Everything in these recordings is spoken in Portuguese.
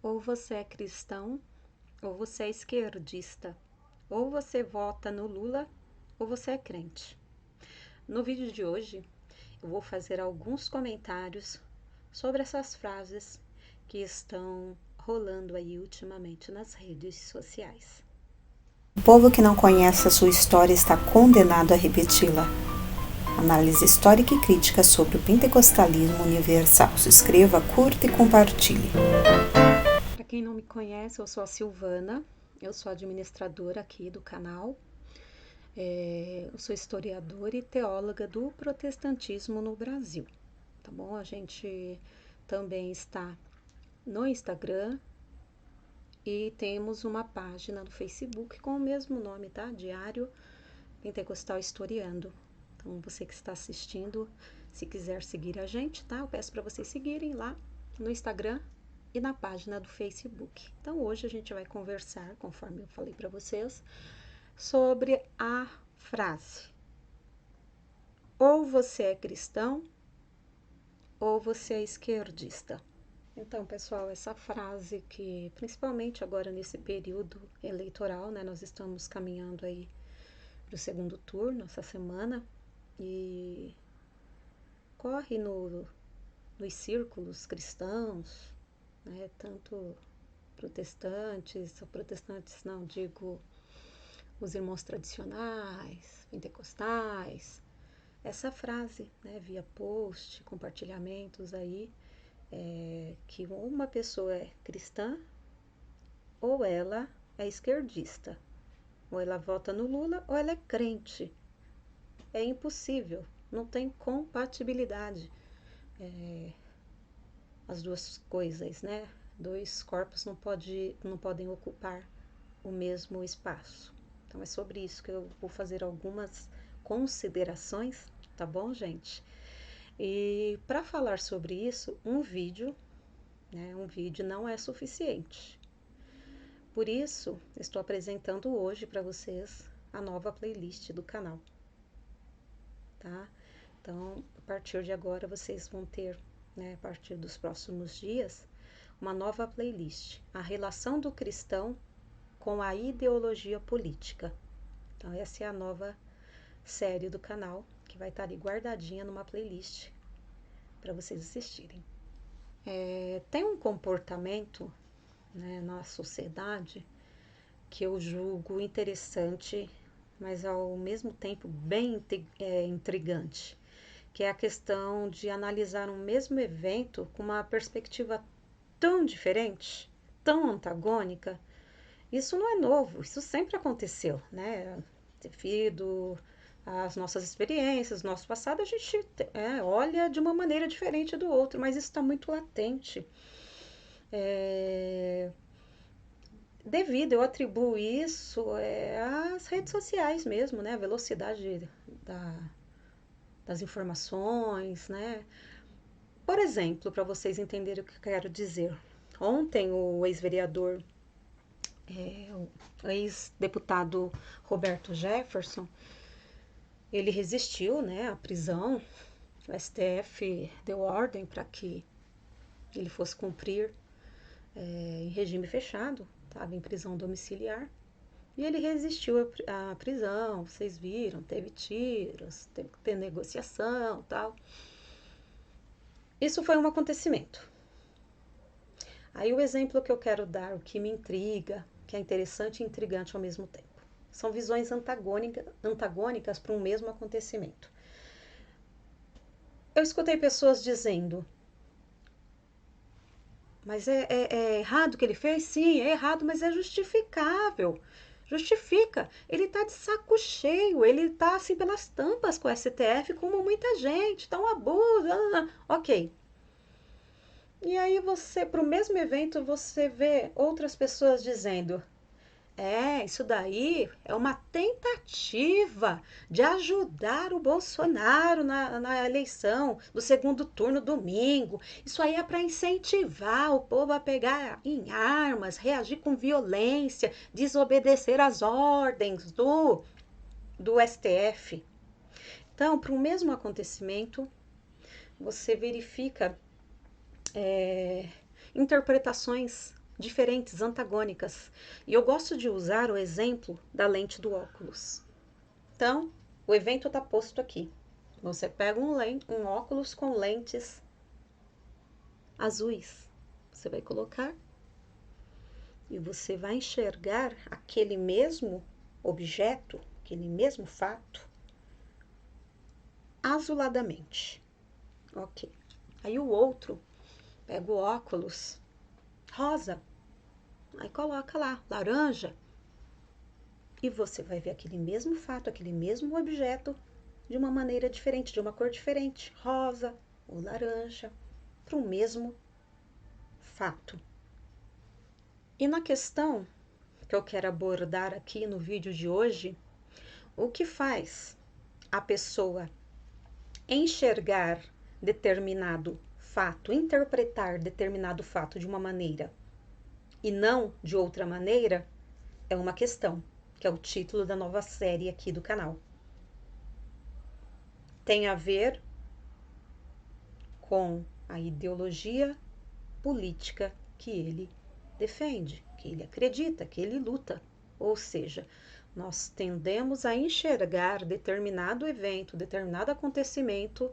Ou você é cristão, ou você é esquerdista. Ou você vota no Lula, ou você é crente. No vídeo de hoje, eu vou fazer alguns comentários sobre essas frases que estão rolando aí ultimamente nas redes sociais. O povo que não conhece a sua história está condenado a repeti-la. Análise histórica e crítica sobre o pentecostalismo universal. Se inscreva, curta e compartilhe. Para quem não me conhece, eu sou a Silvana, eu sou administradora aqui do canal. Eu sou historiadora e teóloga do protestantismo no Brasil, tá bom? A gente também está no Instagram e temos uma página no Facebook com o mesmo nome, tá? Diário Pentecostal Historiando. Então, você que está assistindo, se quiser seguir a gente, tá? Eu peço para vocês seguirem lá no Instagram e na página do Facebook. Então, hoje a gente vai conversar, conforme eu falei para vocês, sobre a frase: ou você é cristão, ou você é esquerdista. Então, pessoal, essa frase que, principalmente agora nesse período eleitoral, né, nós estamos caminhando aí para o segundo turno essa semana e corre nos círculos cristãos, né, tanto protestantes não, digo os irmãos tradicionais, pentecostais, essa frase, né, via post, compartilhamentos aí, que uma pessoa é cristã ou ela é esquerdista, ou ela vota no Lula ou ela é crente. É impossível, não tem compatibilidade as duas coisas, né? Dois corpos não podem ocupar o mesmo espaço. Então é sobre isso que eu vou fazer algumas considerações, tá bom, gente? E para falar sobre isso, um vídeo não é suficiente. Por isso, estou apresentando hoje para vocês a nova playlist do canal, tá? Então, a partir de agora, vocês vão ter, né, a partir dos próximos dias, uma nova playlist, a relação do cristão com a ideologia política. Então, essa é a nova série do canal, que vai estar ali guardadinha numa playlist para vocês assistirem. Tem um comportamento, né, na sociedade que eu julgo interessante, mas ao mesmo tempo bem intrigante, que é a questão de analisar um mesmo evento com uma perspectiva tão diferente, tão antagônica. Isso não é novo, isso sempre aconteceu, né? Devido às nossas experiências, nosso passado, a gente olha de uma maneira diferente do outro, mas isso está muito latente. Eu atribuo isso às redes sociais mesmo, né? A velocidade das informações, né? Por exemplo, para vocês entenderem o que eu quero dizer. Ontem o ex-vereador, o ex-deputado Roberto Jefferson, ele resistiu, né, à prisão. O STF deu ordem para que ele fosse cumprir em regime fechado, estava em prisão domiciliar. E ele resistiu à prisão, vocês viram, teve tiros, teve que ter negociação, tal. Isso foi um acontecimento. Aí o exemplo que eu quero dar, o que me intriga, que é interessante e intrigante ao mesmo tempo, são visões antagônicas para um mesmo acontecimento. Eu escutei pessoas dizendo: mas é errado o que ele fez? Sim, é errado, mas é justificável. Justifica. Ele tá de saco cheio, ele tá assim pelas tampas com o STF, como muita gente, tá um abuso. Ok. E aí você, pro mesmo evento, você vê outras pessoas dizendo: isso daí é uma tentativa de ajudar o Bolsonaro na eleição do segundo turno domingo. Isso aí é para incentivar o povo a pegar em armas, reagir com violência, desobedecer às ordens do STF. Então, para o mesmo acontecimento, você verifica interpretações diferentes, antagônicas. E eu gosto de usar o exemplo da lente do óculos. Então, o evento está posto aqui. Você pega um óculos com lentes azuis. Você vai colocar e você vai enxergar aquele mesmo objeto, aquele mesmo fato, azuladamente. Ok. Aí o outro pega o óculos rosa, aí coloca lá, laranja, e você vai ver aquele mesmo fato, aquele mesmo objeto de uma maneira diferente, de uma cor diferente, rosa ou laranja, para o mesmo fato. E na questão que eu quero abordar aqui no vídeo de hoje, o que faz a pessoa enxergar determinado fato, interpretar determinado fato de uma maneira e não de outra maneira, é uma questão, que é o título da nova série aqui do canal. Tem a ver com a ideologia política que ele defende, que ele acredita, que ele luta. Ou seja, nós tendemos a enxergar determinado evento, determinado acontecimento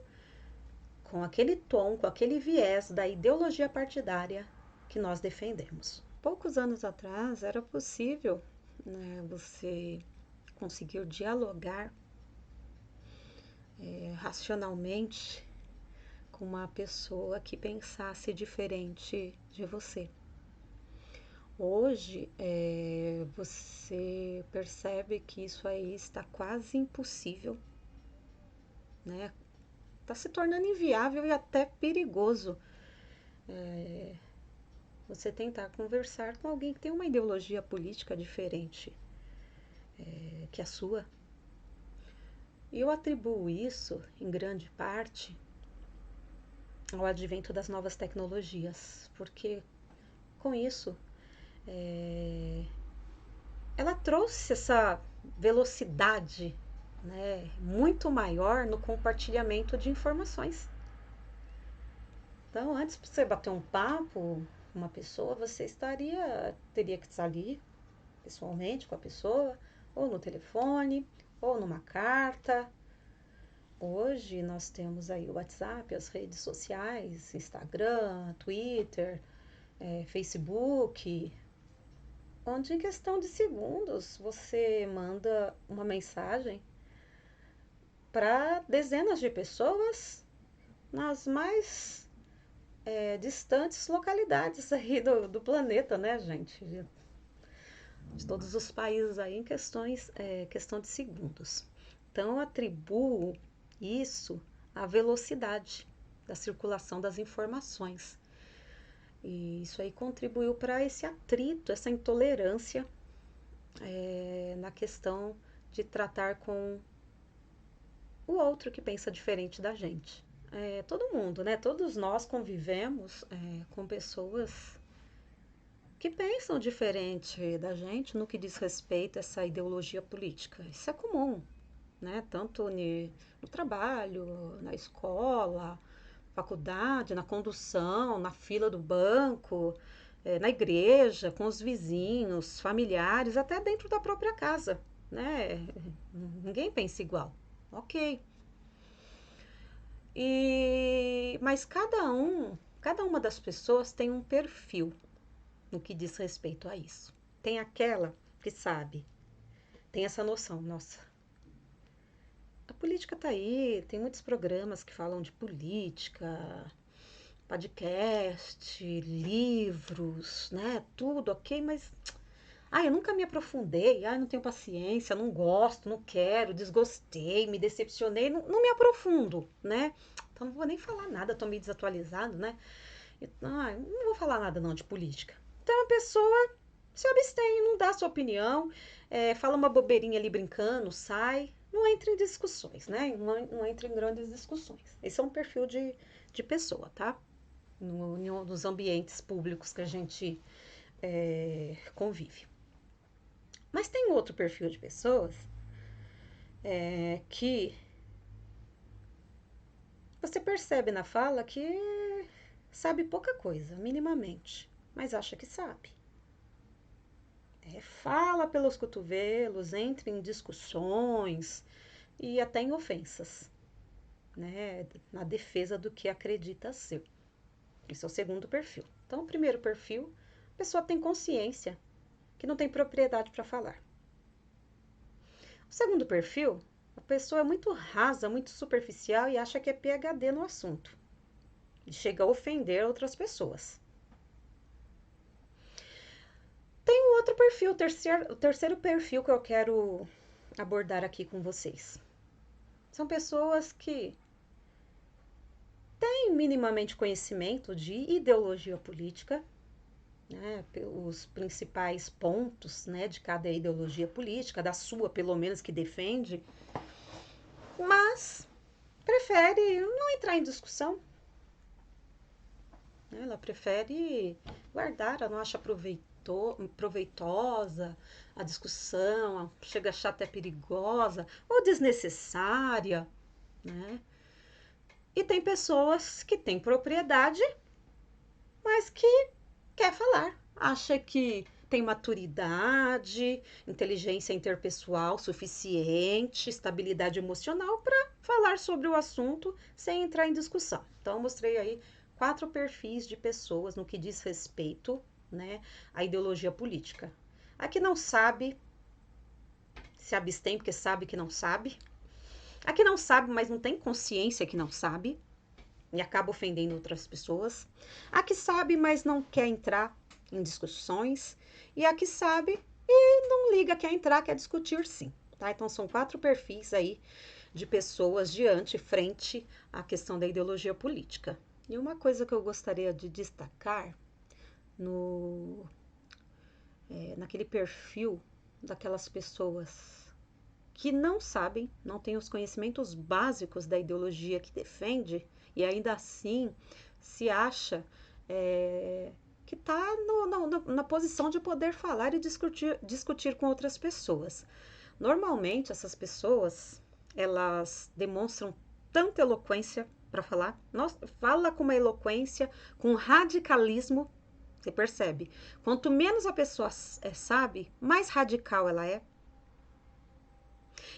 com aquele tom, com aquele viés da ideologia partidária que nós defendemos. Poucos anos atrás era possível, né, você conseguir dialogar racionalmente com uma pessoa que pensasse diferente de você. Hoje, você percebe que isso aí está quase impossível, né? Está se tornando inviável e até perigoso você tentar conversar com alguém que tem uma ideologia política diferente que a sua. E eu atribuo isso, em grande parte, ao advento das novas tecnologias, porque com isso ela trouxe essa velocidade, né, muito maior no compartilhamento de informações. Então, antes de você bater um papo com uma pessoa, você teria que estar ali pessoalmente com a pessoa, ou no telefone, ou numa carta. Hoje nós temos aí o WhatsApp, as redes sociais, Instagram, Twitter, Facebook, onde em questão de segundos você manda uma mensagem para dezenas de pessoas nas mais distantes localidades aí do planeta, né, gente? De todos os países aí em questão de segundos. Então, eu atribuo isso à velocidade da circulação das informações. E isso aí contribuiu para esse atrito, essa intolerância na questão de tratar com o outro que pensa diferente da gente. Todo mundo, né? Todos nós convivemos com pessoas que pensam diferente da gente no que diz respeito a essa ideologia política. Isso é comum, né? Tanto no trabalho, na escola, faculdade, na condução, na fila do banco, na igreja, com os vizinhos, familiares, até dentro da própria casa, né? Ninguém pensa igual, ok. Mas cada uma das pessoas tem um perfil no que diz respeito a isso. Tem aquela que sabe, tem essa noção, nossa, a política tá aí, tem muitos programas que falam de política, podcast, livros, né? Tudo ok, mas eu nunca me aprofundei, não tenho paciência, não gosto, não quero, desgostei, me decepcionei, não me aprofundo, né? Então não vou nem falar nada, tô meio desatualizado, né? Não vou falar nada não de política. Então a pessoa se abstém, não dá sua opinião, fala uma bobeirinha ali brincando, sai, não entra em discussões, né? Não entra em grandes discussões. Esse é um perfil de pessoa, tá? Nos ambientes públicos que a gente convive. Mas tem outro perfil de pessoas que você percebe na fala que sabe pouca coisa, minimamente. mas acha que sabe. Fala pelos cotovelos, entra em discussões e até em ofensas, né? Na defesa do que acredita ser. Esse é o segundo perfil. Então, o primeiro perfil, a pessoa tem consciência que não tem propriedade para falar. O segundo perfil, a pessoa é muito rasa, muito superficial e acha que é PhD no assunto. E chega a ofender outras pessoas. Tem um outro perfil, o terceiro perfil que eu quero abordar aqui com vocês. São pessoas que têm minimamente conhecimento de ideologia política, né, os principais pontos, né, de cada ideologia política, da sua pelo menos que defende, mas prefere não entrar em discussão. Ela prefere guardar, ela não acha proveitosa a discussão, chega a achar até perigosa ou desnecessária, né? E tem pessoas que têm propriedade, mas que quer falar, acha que tem maturidade, inteligência interpessoal suficiente, estabilidade emocional para falar sobre o assunto sem entrar em discussão. Então, eu mostrei aí 4 perfis de pessoas no que diz respeito, né, à ideologia política. A que não sabe, se abstém porque sabe que não sabe. A que não sabe, mas não tem consciência que não sabe e acaba ofendendo outras pessoas. A que sabe, mas não quer entrar em discussões. E a que sabe e não liga, quer entrar, quer discutir sim. Tá? Então, são 4 perfis aí de pessoas frente à questão da ideologia política. E uma coisa que eu gostaria de destacar naquele perfil daquelas pessoas que não sabem, não têm os conhecimentos básicos da ideologia que defende e ainda assim se acha que está na posição de poder falar e discutir com outras pessoas. Normalmente essas pessoas, elas demonstram tanta eloquência para falar, fala com uma eloquência, com radicalismo, você percebe? Quanto menos a pessoa sabe, mais radical ela é.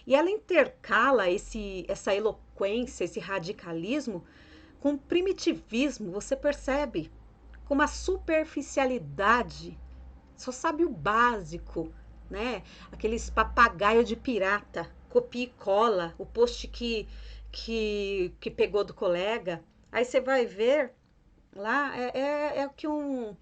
E ela intercala essa eloquência, esse radicalismo com primitivismo, você percebe? Com uma superficialidade, só sabe o básico, né? Aqueles papagaio de pirata, copia e cola, o post que pegou do colega. Aí você vai ver lá, é o que o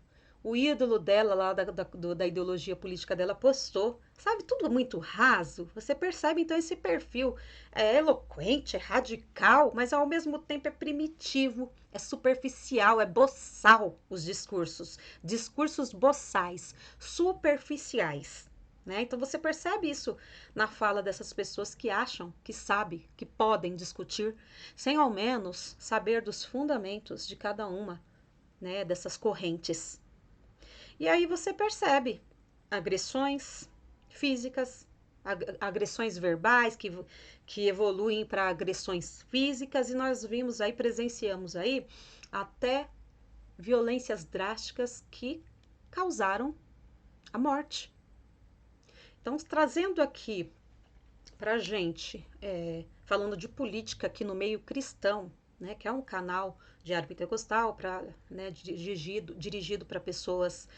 ídolo dela, lá da ideologia política dela, postou. Sabe, tudo muito raso. Você percebe, então, esse perfil é eloquente, é radical, mas ao mesmo tempo é primitivo, é superficial, é boçal os discursos. Discursos boçais, superficiais. Né? Então você percebe isso na fala dessas pessoas que acham, que sabem, que podem discutir, sem ao menos saber dos fundamentos de cada uma, né, dessas correntes. E aí você percebe agressões físicas, agressões verbais que evoluem para agressões físicas, e nós vimos aí, presenciamos aí até violências drásticas que causaram a morte. Então, trazendo aqui para a gente, falando de política aqui no meio cristão, né, que é um canal diário pentecostal né, dirigido para pessoas,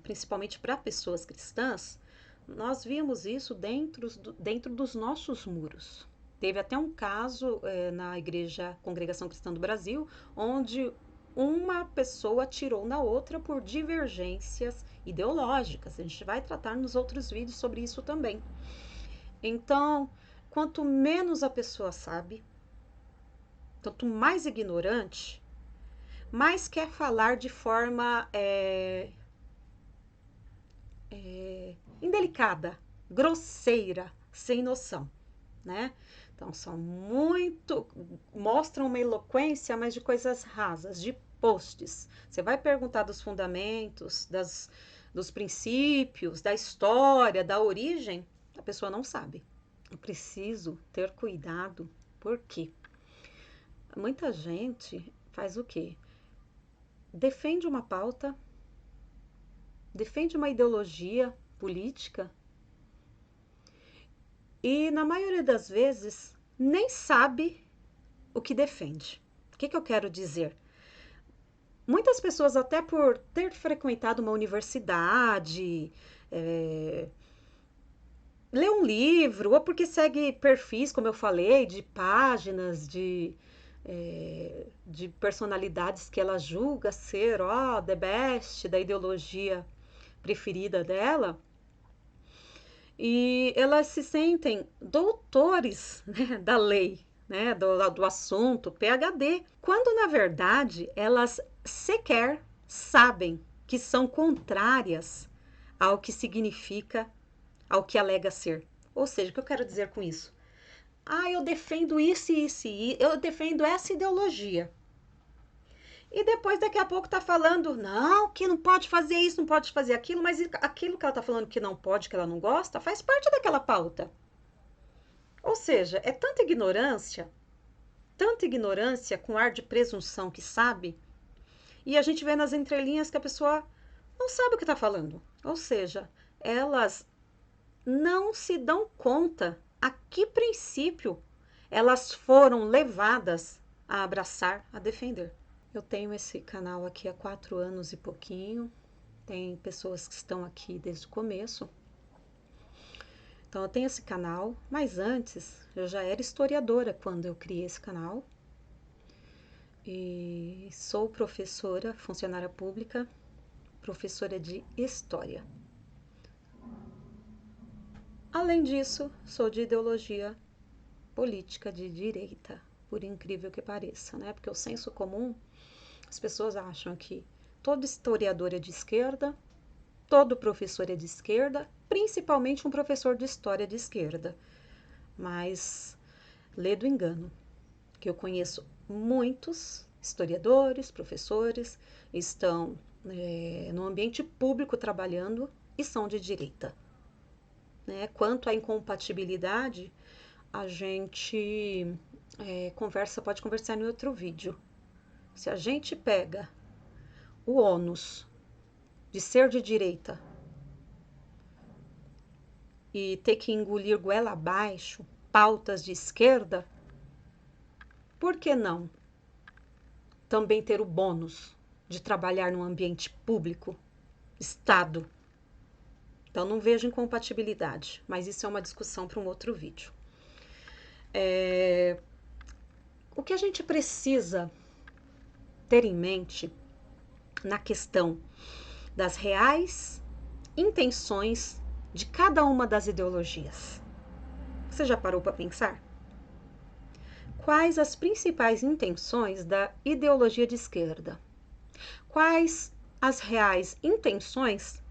principalmente para pessoas cristãs, nós vimos isso dentro dos nossos muros. Teve até um caso na Igreja Congregação Cristã do Brasil, onde uma pessoa atirou na outra por divergências ideológicas. A gente vai tratar nos outros vídeos sobre isso também. Então, quanto menos a pessoa sabe, quanto mais ignorante, mais quer falar de forma indelicada, grosseira, sem noção, né? Então, mostram uma eloquência, mas de coisas rasas, de posts. Você vai perguntar dos fundamentos, dos princípios, da história, da origem, a pessoa não sabe. Eu preciso ter cuidado, porque muita gente faz o quê? Defende uma pauta, defende uma ideologia política e, na maioria das vezes, nem sabe o que defende. O que eu quero dizer? Muitas pessoas, até por ter frequentado uma universidade, lê um livro, ou porque segue perfis, como eu falei, de páginas, de personalidades que ela julga ser, the best, da ideologia preferida dela, e elas se sentem doutores, né, da lei, né, do assunto, PhD, quando na verdade elas sequer sabem que são contrárias ao que significa, ao que alega ser. Ou seja, o que eu quero dizer com isso? Eu defendo isso e isso, eu defendo essa ideologia. E depois, daqui a pouco, tá falando, não, que não pode fazer isso, não pode fazer aquilo, mas aquilo que ela tá falando que não pode, que ela não gosta, faz parte daquela pauta. Ou seja, é tanta ignorância com ar de presunção que sabe, e a gente vê nas entrelinhas que a pessoa não sabe o que tá falando. Ou seja, elas não se dão conta a que princípio elas foram levadas a abraçar, a defender. Eu tenho esse canal aqui há 4 anos e pouquinho. Tem pessoas que estão aqui desde o começo. Então eu tenho esse canal, mas antes eu já era historiadora quando eu criei esse canal. E sou professora, funcionária pública, professora de história. Além disso, sou de ideologia política de direita, por incrível que pareça, né? Porque o senso comum, as pessoas acham que todo historiador é de esquerda, todo professor é de esquerda, principalmente um professor de história de esquerda. Mas lê do engano, que eu conheço muitos historiadores, professores, estão no ambiente público trabalhando e são de direita. Né? Quanto à incompatibilidade, a gente pode conversar em outro vídeo. Se a gente pega o ônus de ser de direita e ter que engolir goela abaixo pautas de esquerda, por que não também ter o bônus de trabalhar num ambiente público, Estado? Então não vejo incompatibilidade, mas isso é uma discussão para um outro vídeo. O que a gente precisa ter em mente na questão das reais intenções de cada uma das ideologias. Você já parou para pensar? Quais as principais intenções da ideologia de esquerda? Quais as reais intenções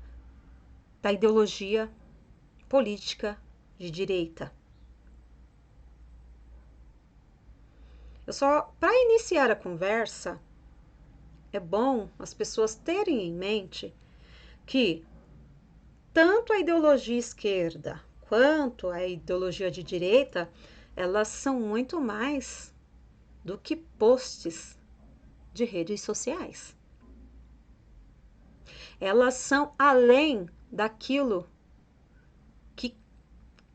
da ideologia política de direita? Para iniciar a conversa, é bom as pessoas terem em mente que tanto a ideologia esquerda quanto a ideologia de direita, elas são muito mais do que posts de redes sociais. Elas são além daquilo que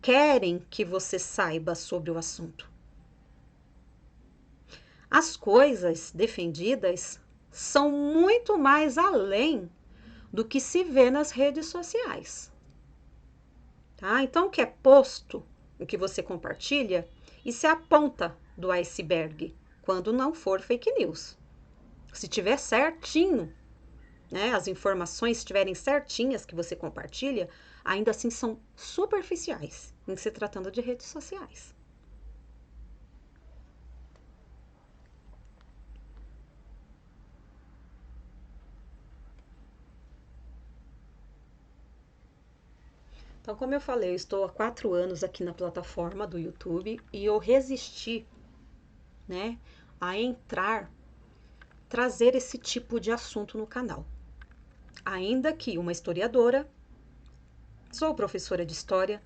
querem que você saiba sobre o assunto. As coisas defendidas são muito mais além do que se vê nas redes sociais. Tá? Então, o que é posto, o que você compartilha, isso é a ponta do iceberg, quando não for fake news. Se tiver certinho, né, as informações estiverem certinhas que você compartilha, ainda assim são superficiais em se tratando de redes sociais. Então, como eu falei, eu estou há 4 anos aqui na plataforma do YouTube e eu resisti, né, a trazer esse tipo de assunto no canal. Ainda que uma historiadora, sou professora de história,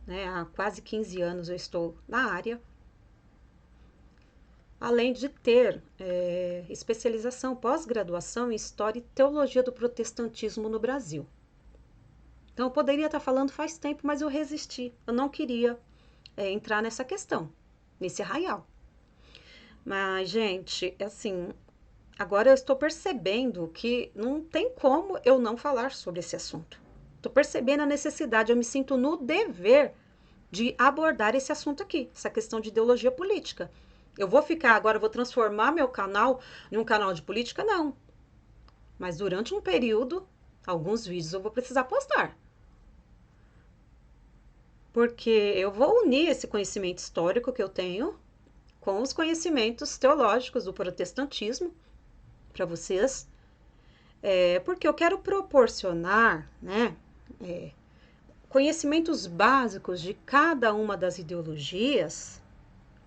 né, há quase 15 anos eu estou na área. além de ter especialização, pós-graduação em História e Teologia do Protestantismo no Brasil. Então, eu poderia estar falando faz tempo, mas eu resisti. Eu não queria entrar nessa questão, nesse arraial. Mas, gente, assim, agora eu estou percebendo que não tem como eu não falar sobre esse assunto. Estou percebendo a necessidade, eu me sinto no dever de abordar esse assunto aqui, essa questão de ideologia política. Eu vou ficar agora, vou transformar meu canal em um canal de política? Não. Mas durante um período, alguns vídeos eu vou precisar postar. Porque eu vou unir esse conhecimento histórico que eu tenho com os conhecimentos teológicos do protestantismo para vocês, porque eu quero proporcionar, né, conhecimentos básicos de cada uma das ideologias,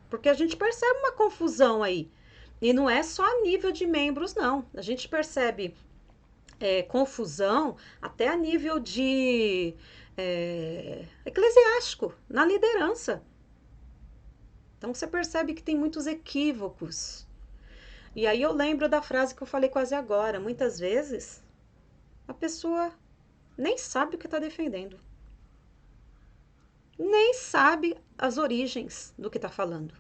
porque a gente percebe uma confusão aí. E não é só a nível de membros, não. A gente percebe confusão até a nível de eclesiástico, na liderança. Então você percebe que tem muitos equívocos. E aí eu lembro da frase que eu falei quase agora. Muitas vezes a pessoa nem sabe o que está defendendo. Nem sabe as origens do que está falando.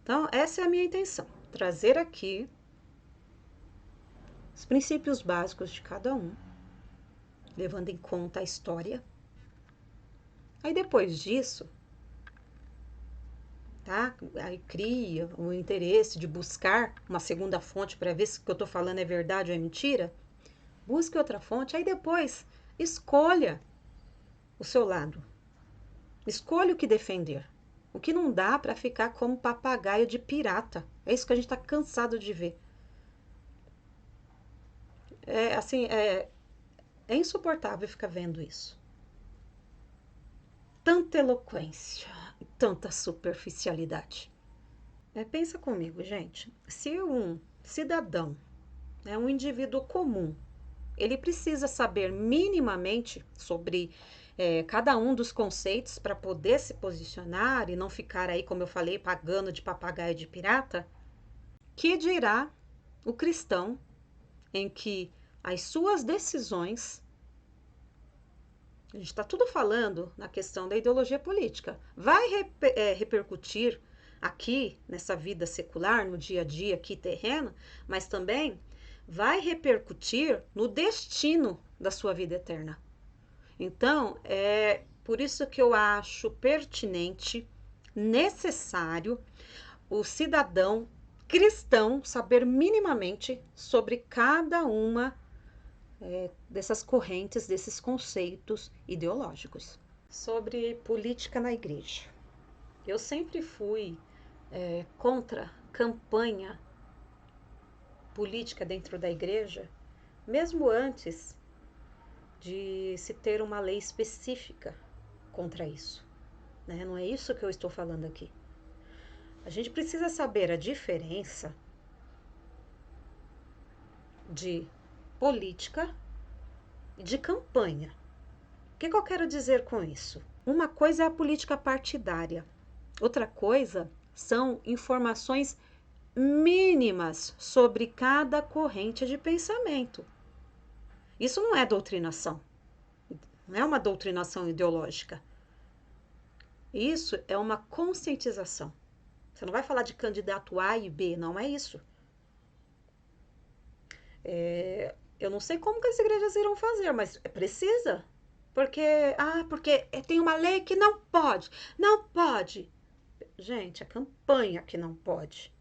Então, essa é a minha intenção. Trazer aqui os princípios básicos de cada um, levando em conta a história. Aí depois disso, tá? Aí cria o interesse de buscar uma segunda fonte para ver se o que eu estou falando é verdade ou é mentira. Busque outra fonte, aí depois escolha o seu lado. Escolha o que defender. O que não dá para ficar como papagaio de pirata. É isso que a gente está cansado de ver. É insuportável ficar vendo isso. Tanta eloquência, tanta superficialidade. Pensa comigo, gente. Se um cidadão, um indivíduo comum, ele precisa saber minimamente sobre cada um dos conceitos para poder se posicionar e não ficar aí, como eu falei, pagando de papagaio de pirata, que dirá o cristão em que as suas decisões, a gente está tudo falando na questão da ideologia política, vai repercutir aqui nessa vida secular, no dia a dia aqui terreno, mas também vai repercutir no destino da sua vida eterna. Então, é por isso que eu acho pertinente, necessário, o cidadão cristão saber minimamente sobre cada uma dessas correntes, desses conceitos ideológicos. Sobre política na igreja. Eu sempre fui contra campanha política dentro da igreja, mesmo antes de se ter uma lei específica contra isso. Né? Não é isso que eu estou falando aqui. A gente precisa saber a diferença de política e de campanha. O que eu quero dizer com isso? Uma coisa é a política partidária, outra coisa são informações mínimas sobre cada corrente de pensamento. Isso não é doutrinação, não é uma doutrinação ideológica. Isso é uma conscientização. Você não vai falar de candidato A e B, não é isso. Eu não sei como que as igrejas irão fazer, mas precisa. Porque tem uma lei que não pode. Não pode. Gente, a campanha que não pode.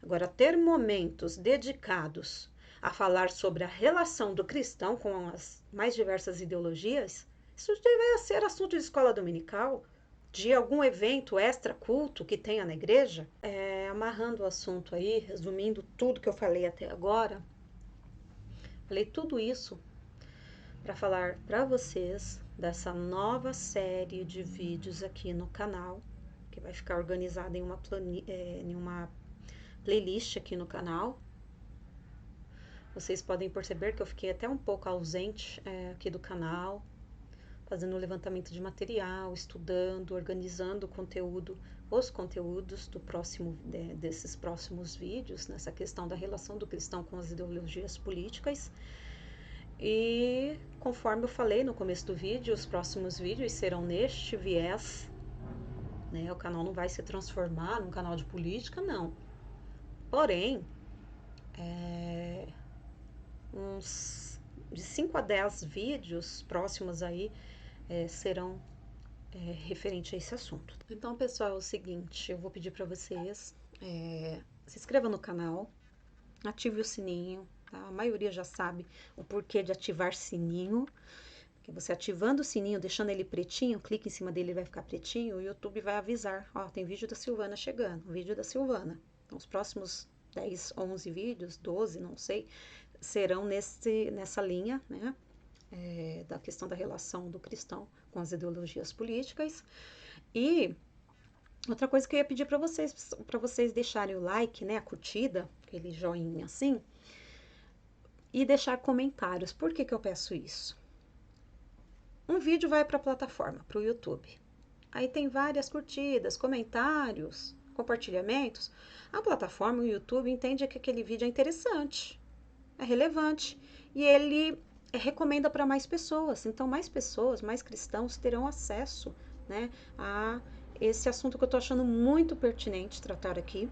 Agora, ter momentos dedicados a falar sobre a relação do cristão com as mais diversas ideologias, isso deveria ser assunto de escola dominical, de algum evento extra-culto que tenha na igreja. Amarrando o assunto aí, resumindo tudo que eu falei até agora, falei tudo isso para falar para vocês dessa nova série de vídeos aqui no canal, que vai ficar organizada em uma playlist aqui no canal. Vocês podem perceber que eu fiquei até um pouco ausente aqui do canal, fazendo levantamento de material, estudando, organizando os conteúdos desses próximos vídeos, nessa questão da relação do cristão com as ideologias políticas. E conforme eu falei no começo do vídeo, os próximos vídeos serão neste viés, né? O canal não vai se transformar num canal de política, não. Porém, uns de 5 a 10 vídeos próximos aí serão referente a esse assunto. Então, pessoal, é o seguinte, eu vou pedir para vocês se inscrevam no canal, ative o sininho, tá? A maioria já sabe o porquê de ativar sininho, porque você ativando o sininho, deixando ele pretinho, clique em cima dele, ele vai ficar pretinho, o YouTube vai avisar, ó, tem vídeo da Silvana chegando, vídeo da Silvana. Então, os próximos 10, 11 vídeos, 12, não sei, serão nessa linha, né, da questão da relação do cristão com as ideologias políticas. E outra coisa que eu ia pedir para vocês deixarem o like, né, a curtida, aquele joinha assim, e deixar comentários. Por que eu peço isso? Um vídeo vai para a plataforma, para o YouTube. Aí tem várias curtidas, comentários, compartilhamentos. A plataforma, o YouTube, entende que aquele vídeo é interessante, é relevante, e ele recomenda para mais pessoas. Então, mais pessoas, mais cristãos terão acesso, né, a esse assunto que eu estou achando muito pertinente tratar aqui,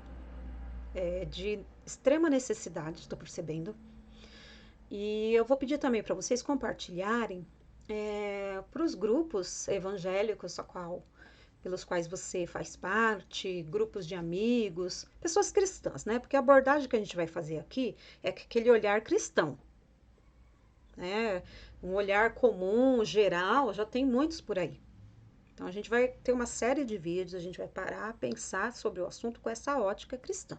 de extrema necessidade, estou percebendo. E eu vou pedir também para vocês compartilharem para os grupos evangélicos pelos quais você faz parte, grupos de amigos, pessoas cristãs, né? Porque a abordagem que a gente vai fazer aqui é aquele olhar cristão, né? Um olhar comum, geral, já tem muitos por aí. Então, a gente vai ter uma série de vídeos, a gente vai parar, pensar sobre o assunto com essa ótica cristã.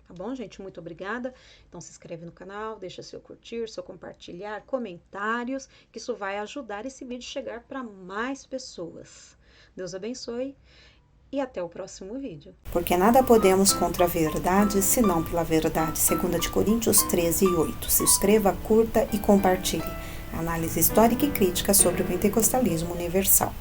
Tá bom, gente? Muito obrigada. Então, se inscreve no canal, deixa seu curtir, seu compartilhar, comentários, que isso vai ajudar esse vídeo a chegar para mais pessoas. Deus abençoe e até o próximo vídeo. Porque nada podemos contra a verdade, senão pela verdade. 2 Coríntios 13:8. Se inscreva, curta e compartilhe. Análise histórica e crítica sobre o pentecostalismo universal.